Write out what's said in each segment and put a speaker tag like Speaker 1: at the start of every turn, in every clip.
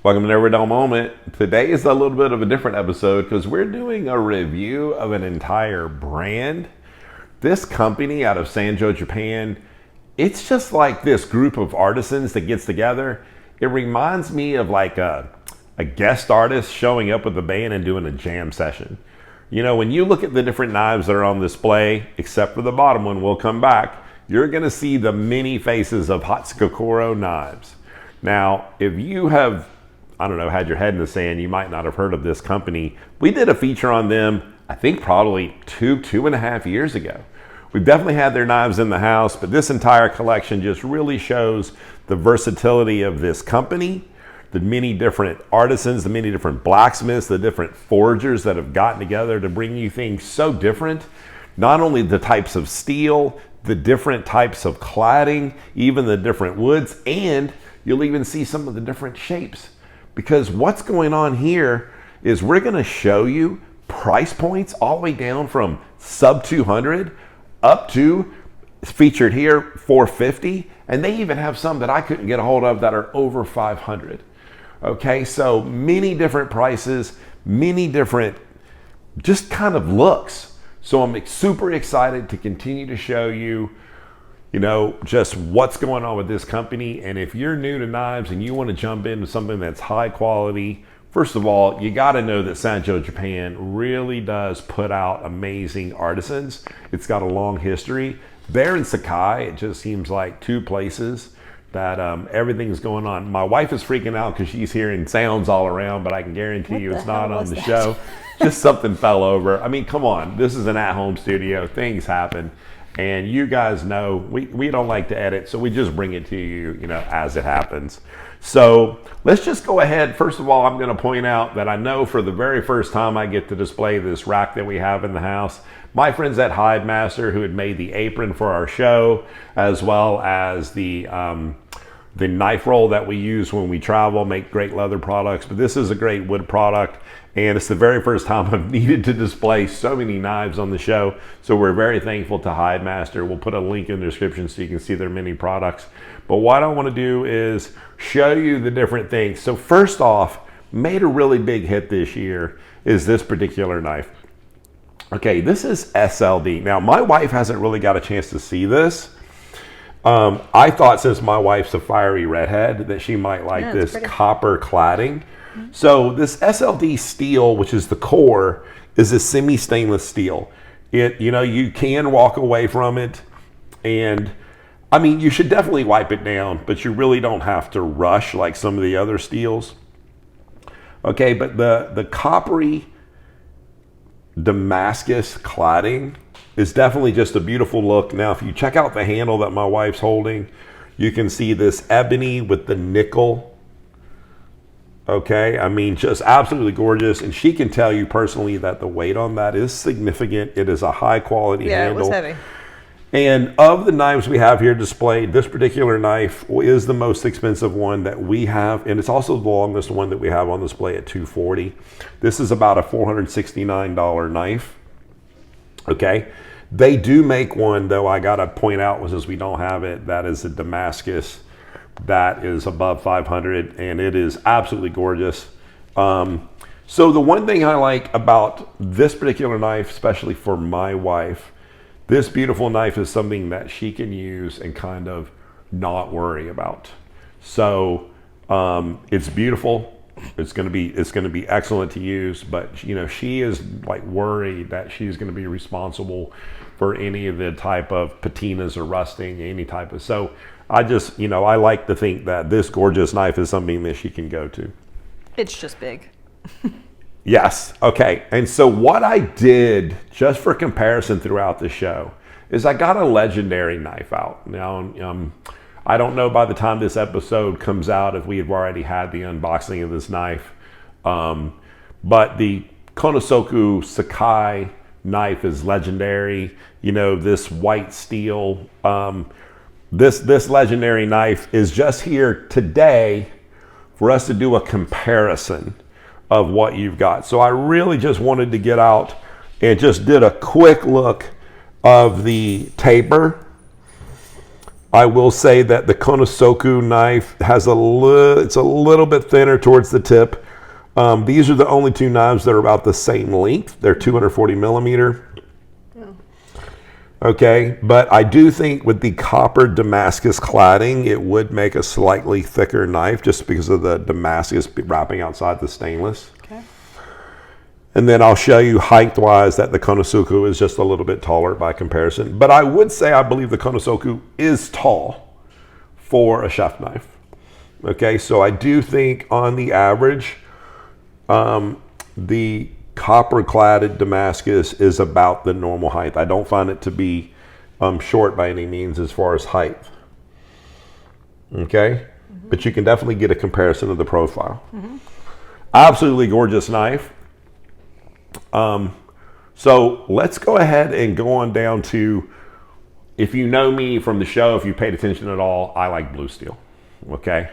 Speaker 1: Welcome to Never Dull Moment. Today is a little bit of a different episode because we're doing a review of an entire brand. This company out of Sanjo, Japan, it's just like this group of artisans that gets together. It reminds me of like a guest artist showing up with a band and doing a jam session. You know, when you look at the different knives that are on display, except for the bottom one, we'll come back, you're going to see the many faces of Hatsukokoro knives. Now, if you have had your head in the sand, you might not have heard of this company. We did a feature on them, I think probably two and a half years ago. We've definitely had their knives in the house, but this entire collection just really shows the versatility of this company, the many different artisans, the many different blacksmiths, the different forgers that have gotten together to bring you things so different. Not only the types of steel, the different types of cladding, even the different woods, and you'll even see some of the different shapes. Because what's going on here is we're going to show you price points all the way down from sub 200 up to, featured here, 450. And they even have some that I couldn't get a hold of that are over 500. Okay, so many different prices, many different just kind of looks. So I'm super excited to continue to show you just what's going on with this company. And if you're new to knives and you want to jump into something that's high quality, first of all, you got to know that Sanjo, Japan really does put out amazing artisans. It's got a long history. There in Sakai, it just seems like two places that everything's going on. My wife is freaking out because she's hearing sounds all around, but I can guarantee you it's not on the show. Just something fell over. I mean, come on. This is an at-home studio. Things happen. And you guys know we don't like to edit, so we just bring it to you, as it happens. So let's just go ahead. First of all, I'm going to point out that I know for the very first time I get to display this rack that we have in the house. My friends at Hide Master, who had made the apron for our show, as well as the knife roll that we use when we travel, make great leather products. But this is a great wood product. And it's the very first time I've needed to display so many knives on the show. So we're very thankful to Hide Master. We'll put a link in the description so you can see their many products. But what I want to do is show you the different things. So first off, made a really big hit this year is this particular knife. Okay, this is SLD. Now, my wife hasn't really got a chance to see this. I thought, since my wife's a fiery redhead, that she might like this copper cladding. So this SLD steel, which is the core, is a semi-stainless steel. You can walk away from it, and I mean, you should definitely wipe it down, but you really don't have to rush like some of the other steels. Okay, but the coppery Damascus cladding is definitely just a beautiful look. Now, if you check out the handle that my wife's holding, you can see this ebony with the nickel. Okay, I mean, just absolutely gorgeous. And she can tell you personally that the weight on that is significant. It is a high quality handle.
Speaker 2: Yeah, it was heavy.
Speaker 1: And of the knives we have here displayed, this particular knife is the most expensive one that we have. And it's also the longest one that we have on display at $240. This is about a $469 knife. Okay, they do make one, though, I got to point out, since we don't have it, that is a Damascus. That is above 500, and it is absolutely gorgeous. So the one thing I like about this particular knife, especially for my wife, this beautiful knife is something that she can use and kind of not worry about. So it's beautiful. It's going to be excellent to use, but she is like worried that she's going to be responsible for any of the type of patinas or rusting, any type of. So I just, I like to think that this gorgeous knife is something that she can go to.
Speaker 2: It's just big.
Speaker 1: Yes. Okay. And so what I did, just for comparison throughout the show, is I got a legendary knife out. Now, I don't know by the time this episode comes out if we have already had the unboxing of this knife. But the Konosoku Sakai knife is legendary. This white steel. This legendary knife is just here today for us to do a comparison of what you've got. So I really just wanted to get out and just did a quick look of the taper. I will say that the Konosoku knife has it's a little bit thinner towards the tip. These are the only two knives that are about the same length. They're 240 millimeter. Okay, but I do think with the copper Damascus cladding, it would make a slightly thicker knife just because of the Damascus wrapping outside the stainless.
Speaker 2: Okay.
Speaker 1: And then I'll show you height-wise that the Konosuke is just a little bit taller by comparison. But I would say I believe the Konosuke is tall for a chef knife. Okay, so I do think on the average, the copper-cladded Damascus is about the normal height. I don't find it to be short by any means as far as height. Okay? Mm-hmm. But you can definitely get a comparison of the profile. Mm-hmm. Absolutely gorgeous knife. So let's go ahead and go on down to, if you know me from the show, if you paid attention at all, I like blue steel. Okay?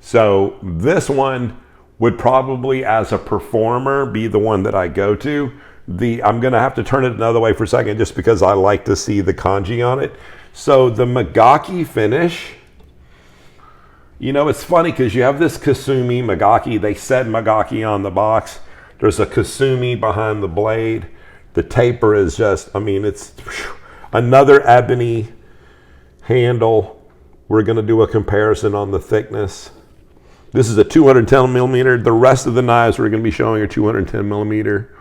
Speaker 1: So this one would probably, as a performer, be the one that I go to. I'm going to have to turn it another way for a second just because I like to see the kanji on it. So the Magaki finish, you know, it's funny because you have this Kasumi Magaki. They said Magaki on the box. There's a Kasumi behind the blade. The taper is just, I mean, it's another ebony handle. We're going to do a comparison on the thickness. This is a 210 millimeter. The rest of the knives we're going to be showing are 210 millimeter.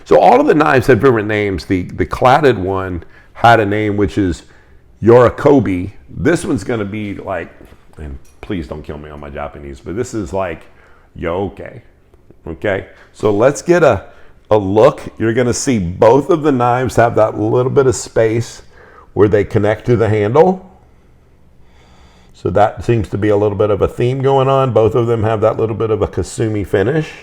Speaker 1: So all of the knives have different names. The cladded one had a name which is Yorikobi. This one's going to be like, and please don't kill me on my Japanese, but this is like Yoke. Okay, so let's get a look. You're going to see both of the knives have that little bit of space where they connect to the handle. So that seems to be a little bit of a theme going on. Both of them have that little bit of a Kasumi finish.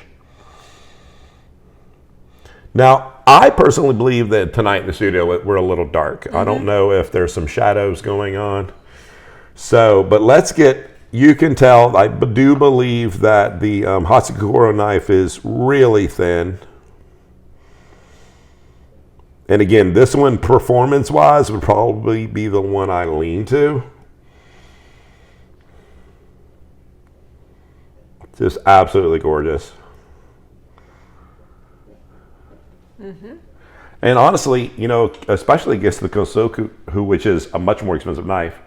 Speaker 1: Now, I personally believe that tonight in the studio we're a little dark. Mm-hmm. I don't know if there's some shadows going on. So, but let's get, you can tell, I do believe that the Hatsukokoro knife is really thin. And again, this one performance-wise would probably be the one I lean to. Just absolutely gorgeous. Mm-hmm. And honestly, you know, especially against the Kosoku, which is a much more expensive knife,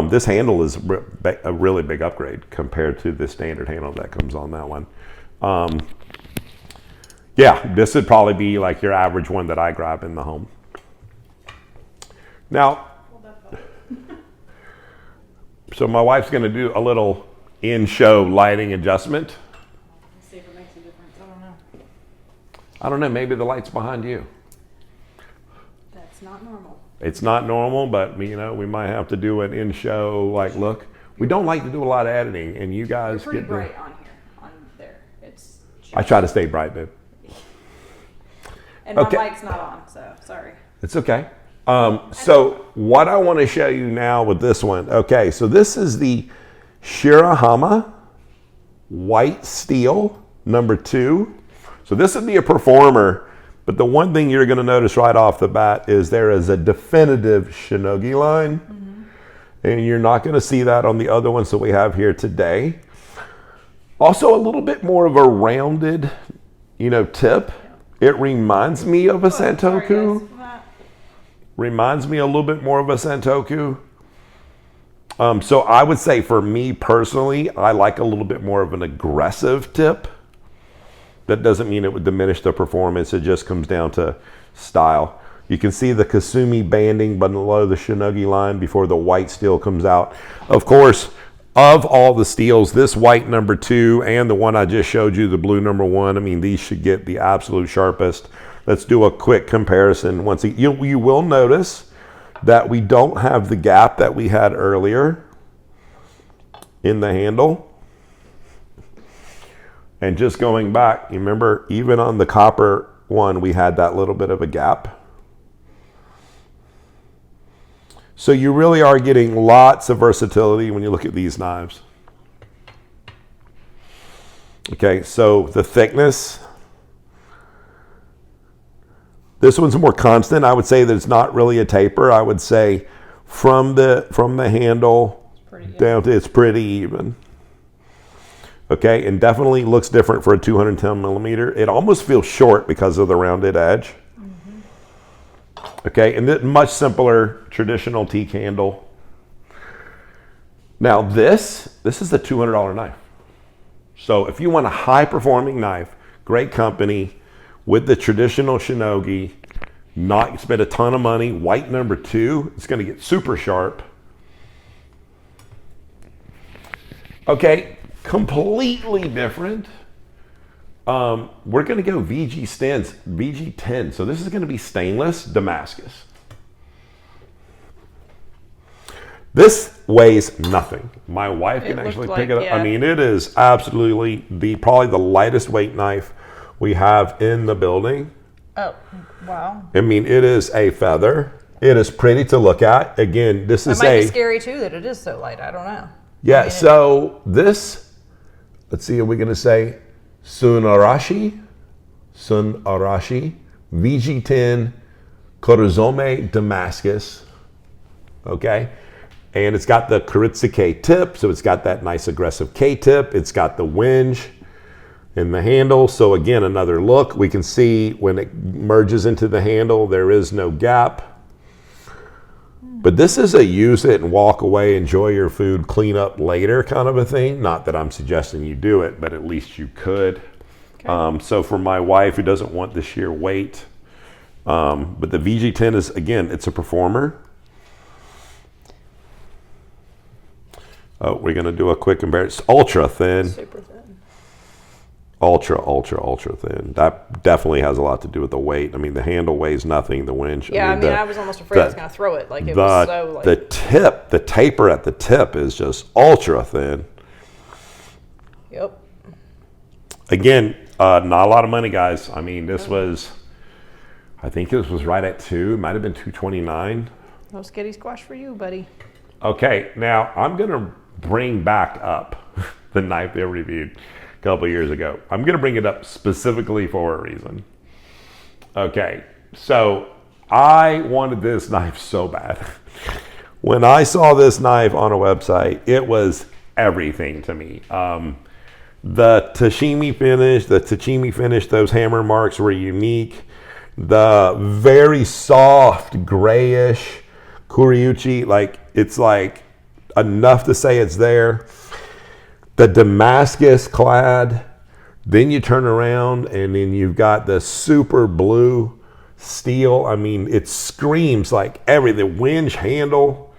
Speaker 1: this handle is a really big upgrade compared to the standard handle that comes on that one. Yeah, this would probably be like your average one that I grab in the home. Now, so my wife's going to do a little in-show lighting adjustment.
Speaker 2: Let's see if it makes a difference. I don't know.
Speaker 1: I don't know. Maybe the light's behind you.
Speaker 2: That's not normal.
Speaker 1: It's not normal, but you know, we might have to do an in-show like look. We don't like to do a lot of editing, and you guys
Speaker 2: get pretty bright on here, on there. It's.
Speaker 1: I try to stay bright, babe.
Speaker 2: And my mic's not on, so sorry.
Speaker 1: It's okay. So what I want to show you now with this one. Okay, so this is the Shirahama white steel number 2. So this would be a performer, but the one thing you're going to notice right off the bat is there is a definitive shinogi line. Mm-hmm. And you're not going to see that on the other ones that we have here today. Also a little bit more of a rounded, you know, tip. It reminds me of a Santoku. Reminds me a little bit more of a Santoku. So I would say for me personally, I like a little bit more of an aggressive tip. That doesn't mean it would diminish the performance. It just comes down to style. You can see the Kasumi banding below the shinogi line before the white steel comes out. Of course, of all the steels, this white number 2 and the one I just showed you, the blue number 1, I mean, these should get the absolute sharpest. Let's do a quick comparison. Once you will notice that we don't have the gap that we had earlier in the handle. And just going back, you remember even on the copper one, we had that little bit of a gap. So you really are getting lots of versatility when you look at these knives. Okay, so the thickness. This one's more constant. I would say that it's not really a taper. I would say from the handle down to it's pretty even. Okay, and definitely looks different for a 210 millimeter. It almost feels short because of the rounded edge. Okay, and then much simpler traditional teak handle. Now this is a $200 knife. So if you want a high performing knife, great company with the traditional shinogi, not spend a ton of money, white number 2, it's going to get super sharp. Okay, completely different. We're going to go VG10. So this is going to be stainless Damascus. This weighs nothing. My wife can actually pick it up. Yeah. I mean, it is absolutely probably the lightest weight knife we have in the building.
Speaker 2: Oh, wow.
Speaker 1: I mean, it is a feather. It is pretty to look at. Again, this is
Speaker 2: it might be scary too that it is so light. I don't know.
Speaker 1: Yeah, I mean, so this, let's see, are we going to say Sunarashi VG10 Korozome Damascus. Okay. And it's got the Kuritsuke tip, so it's got that nice aggressive K-tip. It's got the winch in the handle. So again, another look. We can see when it merges into the handle, there is no gap. But this is a use it and walk away, enjoy your food, clean up later kind of a thing. Not that I'm suggesting you do it, but at least you could. Okay. So for my wife who doesn't want the sheer weight, but the VG10 is, again, it's a performer. Oh, we're going to do a quick comparison. Ultra thin.
Speaker 2: Super thin.
Speaker 1: Ultra thin. That definitely has a lot to do with the weight. I mean, the handle weighs nothing. The winch.
Speaker 2: Yeah, I was almost afraid I was going to throw it. Like it was so like.
Speaker 1: The tip, the taper at the tip is just ultra thin.
Speaker 2: Yep.
Speaker 1: Again, not a lot of money, guys. I mean, this was, I think this was right at $2. It might have been $229.
Speaker 2: No skitty squash for you, buddy.
Speaker 1: Okay, now I'm going to bring back up the knife they reviewed a couple years ago. I'm going to bring it up specifically for a reason. Okay, so I wanted this knife so bad. When I saw this knife on a website, it was everything to me. The Tachimi finish, those hammer marks were unique. The very soft grayish Kuriuchi, like it's like enough to say it's there. The Damascus clad, then you turn around and then you've got the super blue steel. I mean, it screams like the winch handle.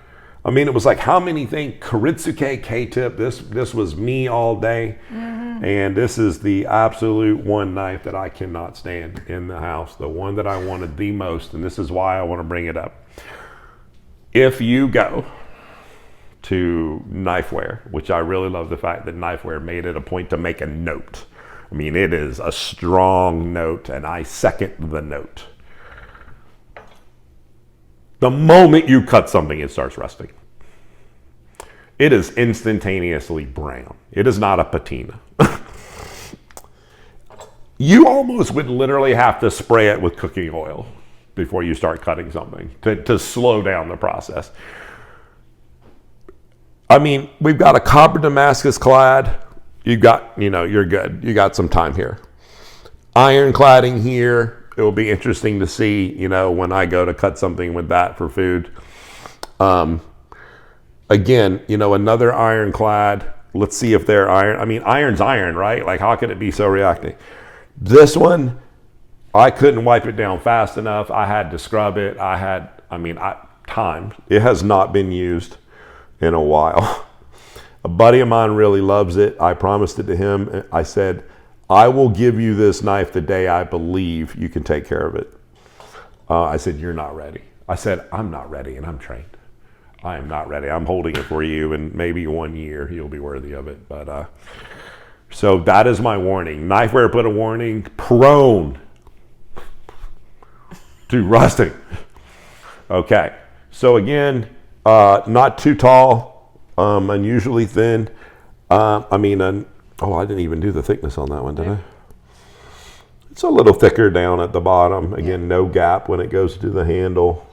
Speaker 1: I mean, it was like how many things? Kuritsuke K-tip. This was me all day. Mm-hmm. And this is the absolute one knife that I cannot stand in the house. The one that I wanted the most, and this is why I want to bring it up. If you go to Knifeware, which I really love the fact that Knifeware made it a point to make a note. I mean, it is a strong note, and I second the note. The moment you cut something, it starts rusting. It is instantaneously brown. It is not a patina. You almost would literally have to spray it with cooking oil before you start cutting something to slow down the process. I mean, we've got a copper Damascus clad. You've got, you're good. You got some time here. Iron cladding here. It will be interesting to see, when I go to cut something with that for food. Again, another ironclad. Let's see if they're iron. I mean, iron's iron, right? Like, how could it be so reacting? This one, I couldn't wipe it down fast enough. I had to scrub it. Time. It has not been used in a while. A buddy of mine really loves it. I promised it to him. I said, I will give you this knife the day I believe you can take care of it. I said, you're not ready. I said, I'm not ready, and I'm trained. I am not ready. I'm holding it for you, and maybe 1 year you'll be worthy of it. But so that is my warning. Knifeware put a warning, prone to rusting. Okay. So again, not too tall, unusually thin. I didn't even do the thickness on that one, did I? It's a little thicker down at the bottom. Again, no gap when it goes to the handle.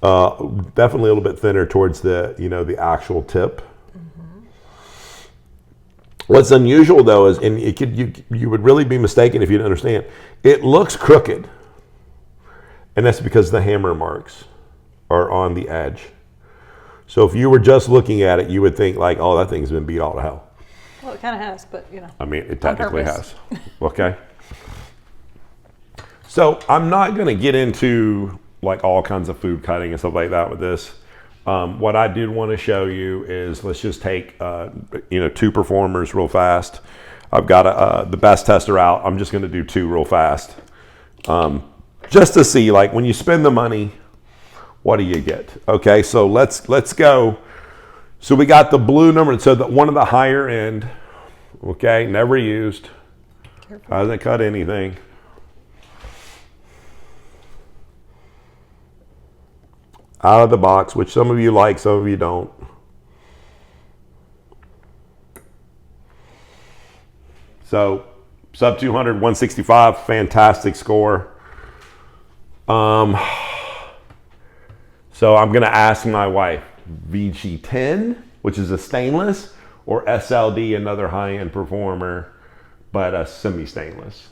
Speaker 1: Definitely a little bit thinner towards the, the actual tip. What's unusual though is, and you would really be mistaken if you didn't understand, it looks crooked. And that's because the hammer marks are on the edge. So if you were just looking at it, you would think like, oh, that thing's been beat all to hell.
Speaker 2: Well, it kind of has, but
Speaker 1: I mean, it technically has. Okay. So I'm not going to get into like all kinds of food cutting and stuff like that with this. What I did want to show you is, let's just take, two performers real fast. I've got the best tester out. I'm just going to do two real fast. Just to see, like, when you spend the money, what do you get? Okay, so let's go. So we got the blue number, so one of the higher end, okay, never used. Careful. Hasn't cut anything. Out of the box, which some of you like, some of you don't. So sub 200, 165, fantastic score. So I'm gonna ask my wife, VG10, which is a stainless, or SLD, another high-end performer, but a semi-stainless.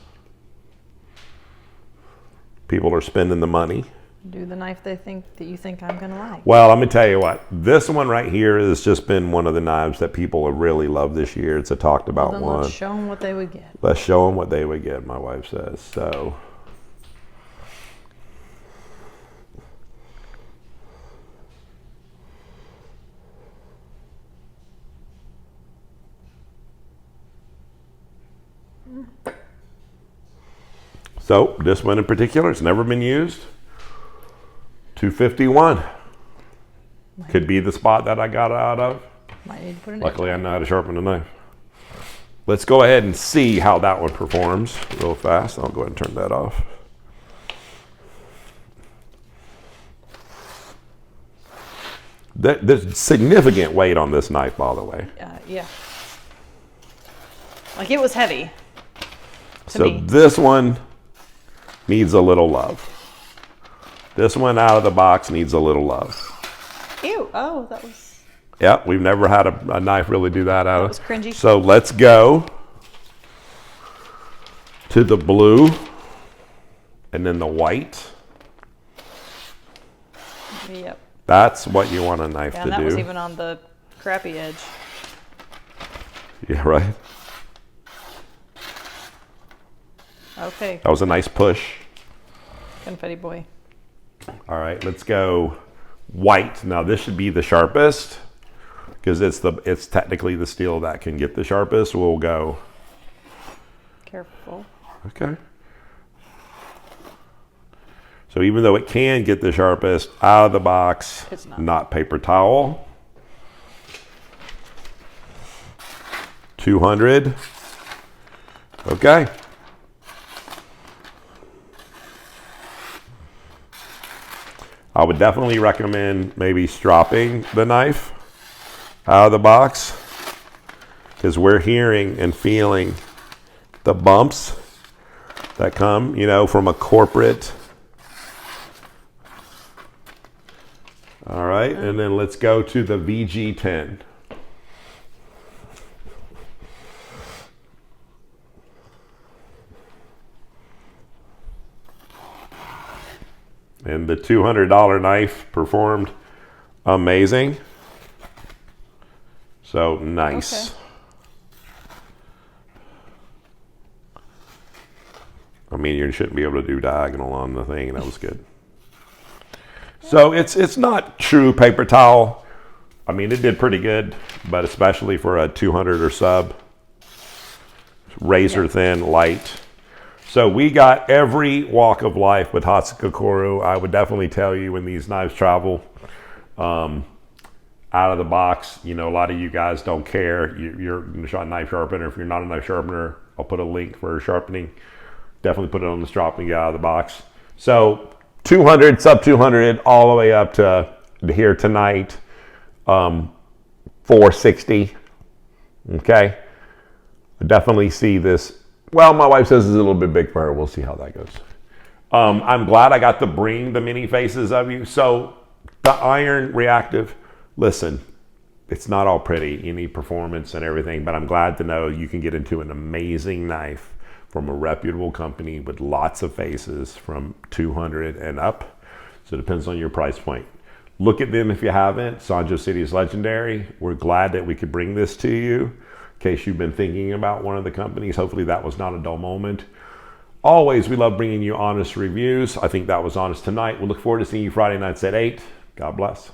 Speaker 1: People are spending the money.
Speaker 2: Do the knife that you think I'm gonna like.
Speaker 1: Well, I'm gonna tell you what. This one right here has just been one of the knives that people have really loved this year. It's a talked about one.
Speaker 2: Let's show them what they would get.
Speaker 1: Let's show them what they would get, my wife says. So. So this one in particular, it's never been used. 251. Could be the spot that I got it out of.
Speaker 2: Might need to put it in.
Speaker 1: Luckily, I know how to sharpen a knife. Let's go ahead and see how that one performs real fast. I'll go ahead and turn that off. There's significant weight on this knife, by the way.
Speaker 2: Yeah. Like it was heavy.
Speaker 1: So this one needs a little love. This one out of the box needs a little love.
Speaker 2: Ew. Oh, that was...
Speaker 1: Yeah, we've never had a knife really do that out of.
Speaker 2: That was cringy.
Speaker 1: So let's go to the blue and then the white.
Speaker 2: Yep.
Speaker 1: That's what you want a knife to do.
Speaker 2: And that was even on the crappy edge.
Speaker 1: Yeah, right.
Speaker 2: Okay.
Speaker 1: That was a nice push.
Speaker 2: Confetti boy.
Speaker 1: All right, let's go white. Now this should be the sharpest because it's technically the steel that can get the sharpest. We'll go.
Speaker 2: Careful.
Speaker 1: Okay. So even though it can get the sharpest, out of the box,
Speaker 2: it's
Speaker 1: not paper towel. 200. Okay. I would definitely recommend maybe stropping the knife out of the box because we're hearing and feeling the bumps that come, from a corporate. All right, and then let's go to the VG10. And the $200 knife performed amazing. So nice.
Speaker 2: Okay.
Speaker 1: I mean, you shouldn't be able to do diagonal on the thing, and that was good. So it's not true paper towel. I mean, it did pretty good, but especially for a 200 or sub, razor thin, light. So we got every walk of life with Hatsukokoro. I would definitely tell you when these knives travel out of the box, a lot of you guys don't care. You're a knife sharpener. If you're not a knife sharpener, I'll put a link for sharpening. Definitely put it on the strop and get out of the box. So 200, sub 200, all the way up to here tonight, 460. Okay. I definitely see this. Well, my wife says it's a little bit big for her. We'll see how that goes. I'm glad I got to bring the mini faces of you. So The iron reactive, listen, it's not all pretty. You need performance and everything, but I'm glad to know you can get into an amazing knife from a reputable company with lots of faces from 200 and up. So it depends on your price point. Look at them if you haven't. Sanjo City is legendary. We're glad that we could bring this to you in case you've been thinking about one of the companies. Hopefully that was not a dull moment. Always, we love bringing you honest reviews. I think that was honest tonight. We'll look forward to seeing you Friday nights at 8. God bless.